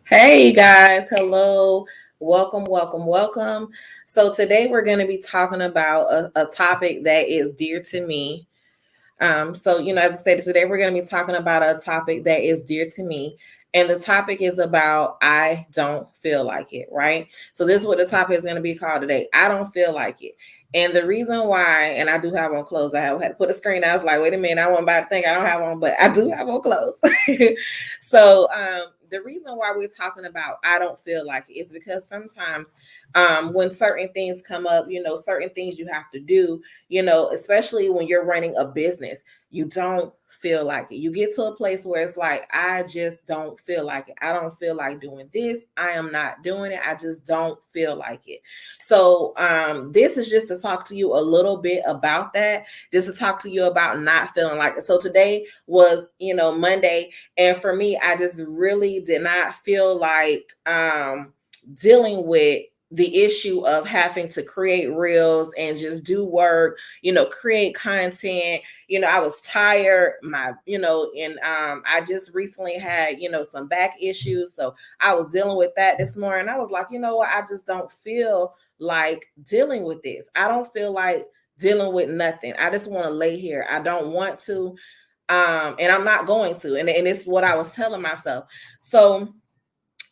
Hey guys, hello, welcome. So today we're going to be talking about a topic that is dear to me. As I stated today, we're going to be talking about a topic that is dear to me. And the topic is about I don't feel like it, right? So this is what the topic is going to be called today. I don't feel like it. And the reason why, and I do have on clothes, I had to put a screen. I was like, wait a minute, I want about to think I don't have on, but I do have on clothes. The reason why we're talking about I don't feel like it is because sometimes when certain things come up, certain things you have to do, especially when you're running a business, you don't feel like it. You get to a place where it's like, I just don't feel like it. I don't feel like doing this. I am not doing it. I just don't feel like it. This is just to talk to you a little bit about that, just to talk to you about not feeling like it. So today was, Monday. And for me, I just really did not feel like dealing with the issue of having to create reels and just do work, create content. I was tired, I just recently had, some back issues. So I was dealing with that this morning. I was like, you know what? I just don't feel like dealing with this. I don't feel like dealing with nothing. I just want to lay here. I don't want to. And I'm not going to. And it's what I was telling myself. So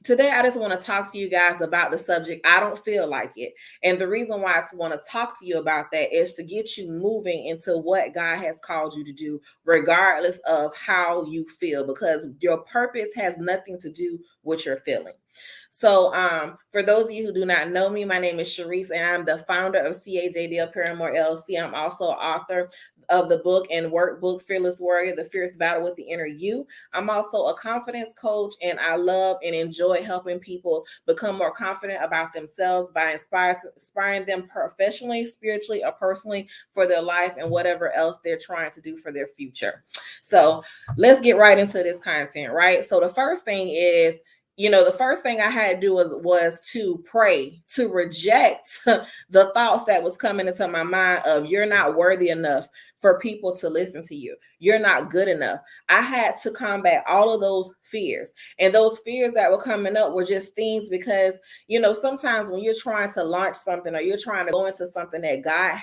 today, I just want to talk to you guys about the subject. I don't feel like it. And the reason why I want to talk to you about that is to get you moving into what God has called you to do, regardless of how you feel, because your purpose has nothing to do with your feeling. For those of you who do not know me, my name is Sharice, and I'm the founder of CAJDL Paramore LLC. I'm also author of the book and workbook Fearless Warrior, The Fierce Battle with the Inner You. I'm also a confidence coach, and I love and enjoy helping people become more confident about themselves by inspiring them professionally, spiritually, or personally for their life and whatever else they're trying to do for their future. So let's get right into this content, right? So the first thing is, the first thing I had to do was to pray, to reject the thoughts that was coming into my mind of you're not worthy enough for people to listen to you. You're not good enough. I had to combat all of those fears. And those fears that were coming up were just things because, sometimes when you're trying to launch something or you're trying to go into something that God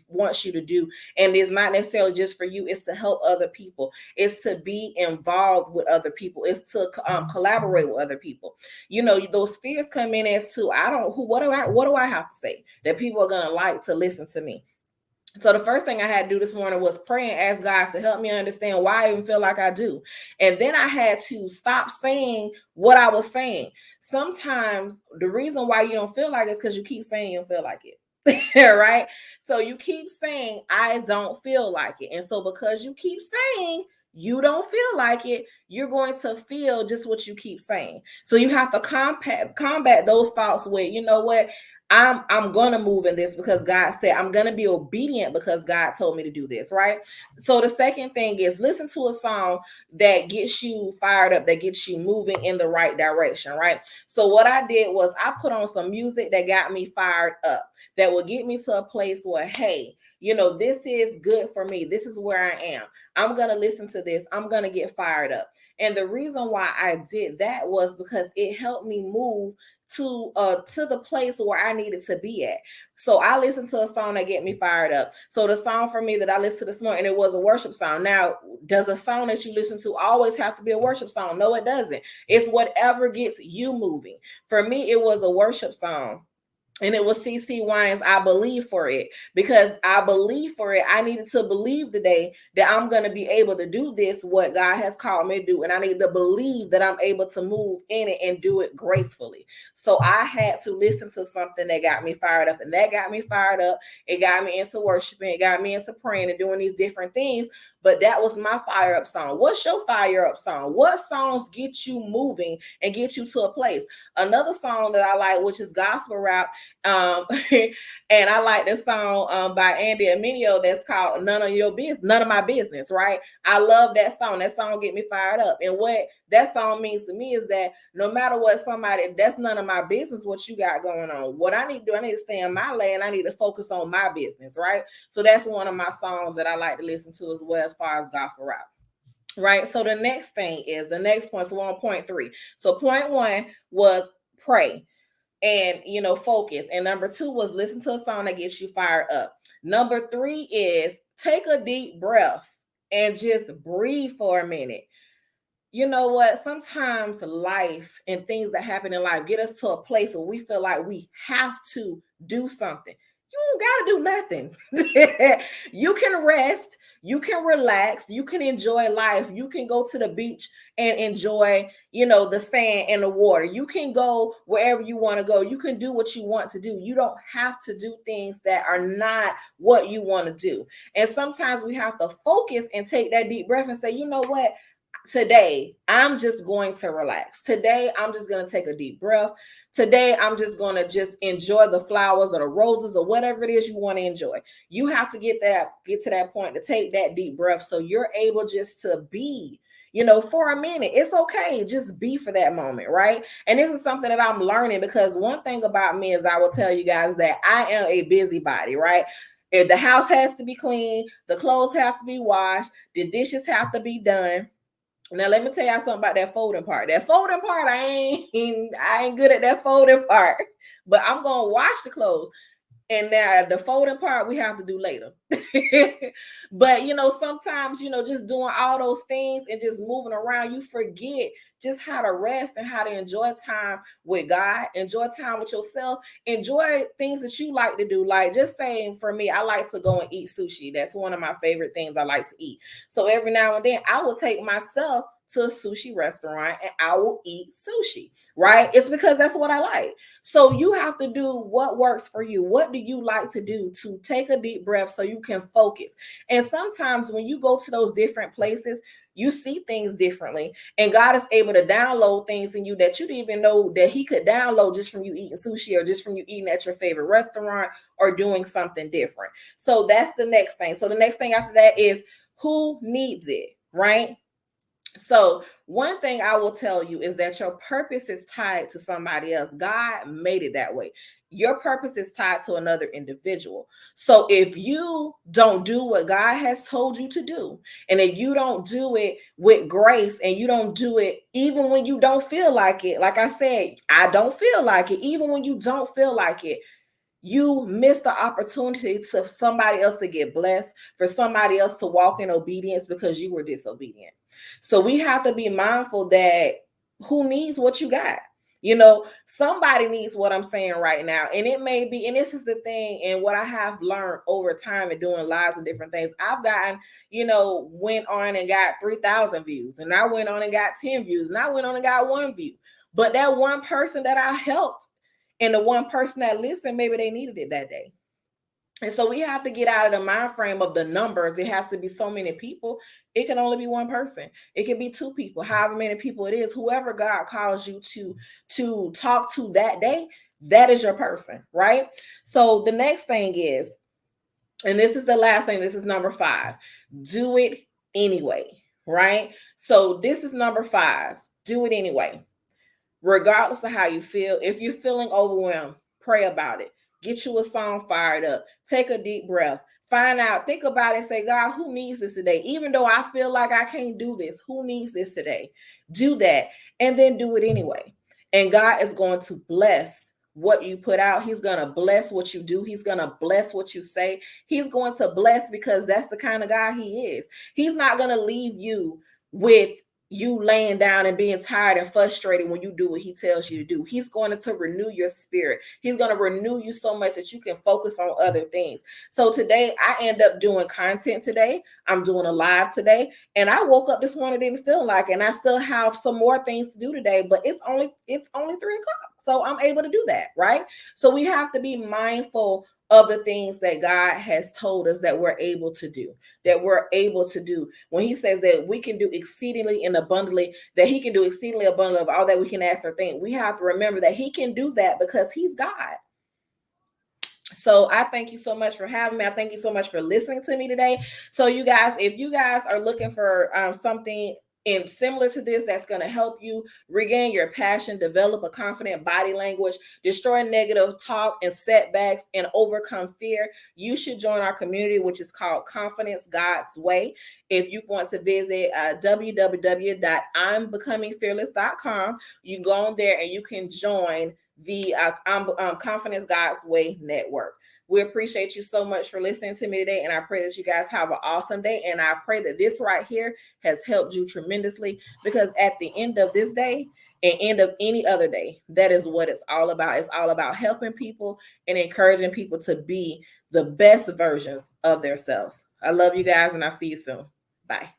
wants you to do, and it's not necessarily just for you, it's to help other people, it's to be involved with other people, it's to collaborate with other people. Those fears come in as to what do I have to say that people are going to like to listen to me. So the first thing I had to do this morning was pray and ask God to help me understand why I even feel like I do. And then I had to stop saying what I was saying. Sometimes the reason why you don't feel like it is because you keep saying you don't feel like it. Right? So you keep saying, I don't feel like it. And so because you keep saying you don't feel like it, you're going to feel just what you keep saying. So you have to combat those thoughts with, you know what? I'm gonna move in this because God said I'm gonna be obedient because God told me to do this, right? So the second thing is listen to a song that gets you fired up, that gets you moving in the right direction, right? So what I did was I put on some music that got me fired up, that will get me to a place where, hey, this is good for me. This is where I am. I'm gonna listen to this. I'm gonna get fired up. And the reason why I did that was because it helped me move to the place where I needed to be at. So I listened to a song that get me fired up. So the song for me that I listened to this morning, it was a worship song. Now, does a song that you listen to always have to be a worship song? No, it doesn't. It's whatever gets you moving. For me, it was a worship song. And it was CC Wine's I Believe for It, because I believe for it. I needed to believe today that I'm going to be able to do this, what God has called me to do. And I need to believe that I'm able to move in it and do it gracefully. So I had to listen to something that got me fired up, and that got me fired up. It got me into worshiping. It got me into praying and doing these different things. But that was my fire up song. What's your fire up song? What songs get you moving and get you to a place? Another song that I like, which is gospel rap, and I like this song by Andy Aminio that's called None of Your Business, None of My Business, right? I love that song. That song get me fired up. And what that song means to me is that no matter what that's none of my business what you got going on. What I need to do, I need to stay in my lane. I need to focus on my business, right? So that's one of my songs that I like to listen to as well as far as gospel rap. right? So the next point. So we're on point three. So point one was pray and focus. And number two was listen to a song that gets you fired up. Number three is take a deep breath and just breathe for a minute. You know what? Sometimes life and things that happen in life get us to a place where we feel like we have to do something. You don't got to do nothing. You can rest, you can relax, you can enjoy life. You can go to the beach and enjoy, the sand and the water. You can go wherever you want to go. You can do what you want to do. You don't have to do things that are not what you want to do. And sometimes we have to focus and take that deep breath and say, you know what? Today I'm just going to relax. Today I'm just going to take a deep breath. Today I'm just going to just enjoy the flowers or the roses or whatever it is you want to enjoy. You have to get to that point to take that deep breath so you're able just to be, for a minute. It's okay, just be for that moment, right? And this is something that I'm learning, because one thing about me is I will tell you guys that I am a busybody, right? If the house has to be clean, the clothes have to be washed, the dishes have to be done. Now let me tell y'all something about that folding part. That folding part, I ain't good at that folding part. But I'm gonna wash the clothes. And now the folding part we have to do later. But sometimes, just doing all those things and just moving around, you forget just how to rest and how to enjoy time with God, enjoy time with yourself, enjoy things that you like to do. Like, just saying, for me, I like to go and eat sushi. That's one of my favorite things I like to eat. So every now and then I will take myself to a sushi restaurant and I will eat sushi, right? It's because that's what I like. So you have to do what works for you. What do you like to do to take a deep breath so you can focus? And sometimes when you go to those different places, you see things differently. And God is able to download things in you that you didn't even know that He could download just from you eating sushi or just from you eating at your favorite restaurant or doing something different. So that's the next thing. So the next thing after that is who needs it, right? So, one thing I will tell you is that your purpose is tied to somebody else. God made it that way. Your purpose is tied to another individual. So, if you don't do what God has told you to do, and if you don't do it with grace and you don't do it even when you don't feel like it, like I said, I don't feel like it, even when you don't feel like it, you miss the opportunity for somebody else to get blessed, for somebody else to walk in obedience because you were disobedient. So we have to be mindful that who needs what you got? Somebody needs what I'm saying right now. And it may be, and this is the thing, and what I have learned over time and doing lives and different things, I've gotten, went on and got 3,000 views, and I went on and got 10 views, and I went on and got 1 view. But that one person that I helped, and the one person that listened, maybe they needed it that day. And so we have to get out of the mind frame of the numbers. It has to be so many people. It can only be one person. It can be 2 people, however many people it is. Whoever God calls you to talk to that day, that is your person, right? So the next thing is, and this is the last thing, this is number 5. Do it anyway, right? So this is number 5. Do it anyway. Regardless of how you feel, if you're feeling overwhelmed, pray about it. Get you a song fired up. Take a deep breath. Find out, think about it, say, God, who needs this today? Even though I feel like I can't do this, who needs this today? Do that, and then do it anyway. And God is going to bless what you put out. He's going to bless what you do. He's going to bless what you say. He's going to bless, because that's the kind of God He is. He's not going to leave you with you laying down and being tired and frustrated when you do what He tells you to do. He's going to renew your spirit. He's going to renew you so much that you can focus on other things. So today I end up doing content today. I'm doing a live today, and I woke up this morning, didn't feel like it, and I still have some more things to do today, but it's only 3:00. So I'm able to do that, right? So we have to be mindful of the things that God has told us that we're able to do, when He says that we can do exceedingly and abundantly, that He can do exceedingly abundantly of all that we can ask or think. We have to remember that He can do that because He's God. So I thank you so much for having me. I thank you so much for listening to me today. So you guys, if you guys are looking for something and similar to this, that's going to help you regain your passion, develop a confident body language, destroy negative talk and setbacks, and overcome fear, you should join our community, which is called Confidence God's Way. If you want to visit www.imbecomingfearless.com, you go on there and you can join the Confidence God's Way network. We appreciate you so much for listening to me today, and I pray that you guys have an awesome day, and I pray that this right here has helped you tremendously, because at the end of this day and end of any other day, that is what it's all about. It's all about helping people and encouraging people to be the best versions of themselves. I love you guys, and I'll see you soon. Bye.